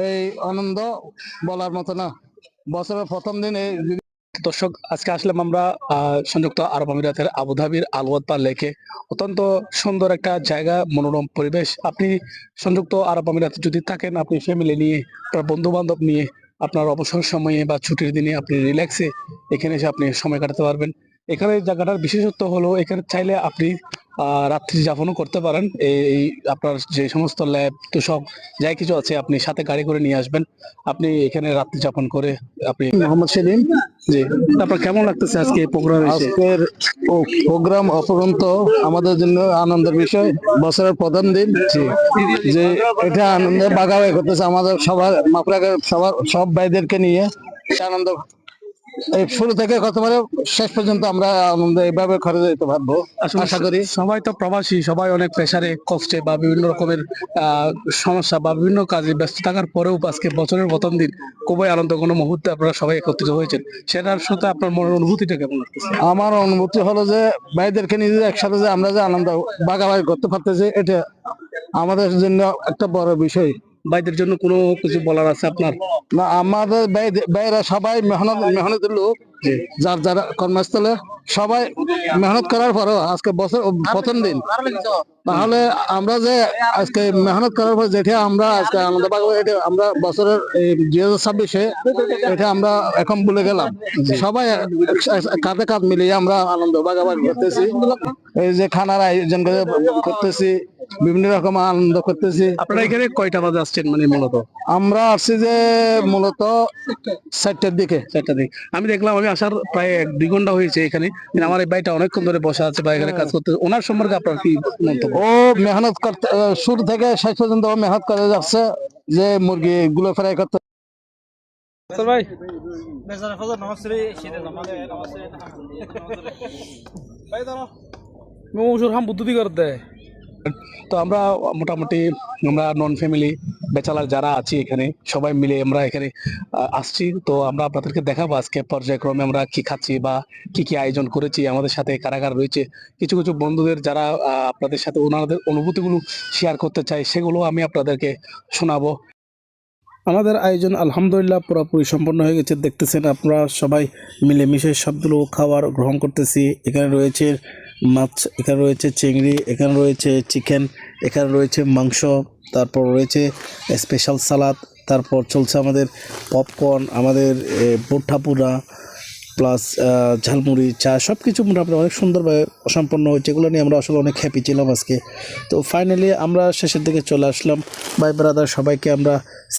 এই আনন্দ বলার মতো না। বছরের প্রথম দিন এই দর্শক, আজকে আসলাম আমরা সংযুক্ত আরব আমিরাতের আবুধাবির আলওয়াত লেকে। অত্যন্ত সুন্দর একটা জায়গা, মনোরম পরিবেশ। আপনি সংযুক্ত আরব আমিরাতে যদি থাকেন, আপনি ফ্যামিলি নিয়ে, আপনার বন্ধু বান্ধব নিয়ে, আপনার অবসর সময়ে বা ছুটির দিনে আপনি রিল্যাক্সে এখানে এসে আপনি সময় কাটাতে পারবেন। এখানে জায়গাটার বিশেষত্ব হলো, এখানে চাইলে আপনি রাত্রি যাপনও করতে পারেন। এই আপনার যে সমস্ত ল্যাব তো সব যাই কিছু আছে, আপনি সাথে গাড়ি করে নিয়ে আসবেন। আপনি এখানে রাত্রি যাপন করে আপনি মোহাম্মদ সেলিম। জি, আপনার কেমন লাগতেছে আজকে এই প্রোগ্রাম এসে? আজকের প্রোগ্রাম অপরন্ত আমাদের জন্য আনন্দের বিষয়। বছরের প্রথম দিন যে এটা আনন্দে বাগাবাগি করতেছে আমাদের সবার মাপরাগের সবার সব ভাইদেরকে নিয়ে সে আনন্দ এই শুরু থেকে কত মানে শেষ পর্যন্ত আমরা আনন্দ এইভাবে করে যেতে পারবো আসলে আশা করি। সবাই তো প্রবাসী, সবাই অনেক প্রেসারে, কষ্টে বা বিভিন্ন রকমের সমস্যা বা বিভিন্ন কাজে ব্যস্ত থাকার পরেও আজকে বছরের প্রথম দিন খুবই আনন্দ কোনো মুহূর্তে আপনারা সবাই একত্রিত হয়েছেন। সেটার সাথে আপনার মনের অনুভূতিটা কেমন লাগতেছে? আমার অনুভূতি হলো যে ভাইদেরকে নিজে একসাথে যে আমরা যে আনন্দ ভাগাভাগি করতে পারতেছি এটা আমাদের জন্য একটা বড় বিষয়। ভাইদের জন্য কোনো কিছু বলার আছে আপনার? না, আমাদের ভাইরা সবাই মেহনতের লোক। যার যারা কর্মস্থলে সবাই মেহনত করার পরও আজকে বছর প্রথম দিন, তাহলে আমরা যে আজকে মেহনত করার পর যেটা আমরা আজকে আনন্দ পাবো, এটা আমরা বছরের এই 2026-এ এটা আমরা এখন ভুলে গেলাম। সবাই কাঁধে কাঁধ মিলিয়ে আমরা আনন্দ ভাগাভাগি করতেছি। এই যে খানার আয়োজন করতেছি, বিভিন্ন রকম আনন্দ করতেছি। আপনারা এখানে কয়টা বাজে আসছেন মানে মূলত? আমরা আসছি যে মূলত 4টার দিকে। 4টা দিক। আমি দেখলাম, আমি আসার প্রায় 1-2 ঘন্টা হয়েছে এখানে, কিন্তু আমার এই ভাইটা অনেকক্ষণ ধরে বসা আছে বা এখানে কাজ করতে। ওনার সম্পর্কে আপনার কি মন্তব্য? ও মেহনত করতে শুরু থেকে শেষ পর্যন্ত ও মেহনত করে যাচ্ছে যে মুরগি গুলো ফ্রাই করতে। ভাই মৌসুর হাম বুদ্ধি করতে। তো আমরা মোটামুটি আমরা নন ফ্যামিলি ব্যাচেলার যারা আছি এখানে সবাই মিলে আমরা এখানে আসছি। তো আমরা আপনাদেরকে দেখাবো আজকে পর্যায়ক্রমে আমরা কি খাচ্ছি বা কি কি আয়োজন করেছি, আমাদের সাথে কারা কারা রয়েছে। কিছু কিছু বন্ধুদের যারা আপনাদের সাথে ওনাদের অনুভূতিগুলো শেয়ার করতে চাই, সেগুলো আমি আপনাদেরকে শোনাবো। আমাদের আয়োজন আলহামদুলিল্লাহ পুরোপুরি সম্পন্ন হয়ে গেছে। দেখতেছেন আপনারা সবাই মিলেমিশে সবগুলো খাবার গ্রহণ করতেছি। এখানে রয়েছে মাছ, এখানে রয়েছে চিংড়ি, এখানে রয়েছে চিকেন, এখানে রয়েছে মাংস, তারপর রয়েছে স্পেশাল সালাদ, তারপর চলছে আমাদের পপকর্ন, আমাদের ভুট্টা পুরা প্লাস ঝালমুড়ি, চা, সব কিছু মোটামুটি অনেক সুন্দরভাবে সম্পন্ন হয়েছে। এগুলো নিয়ে আমরা আসলে অনেক হ্যাপি ছিলাম আজকে। তো ফাইনালি আমরা শেষের দিকে চলে আসলাম। ভাই ব্রাদার সবাইকে আমরা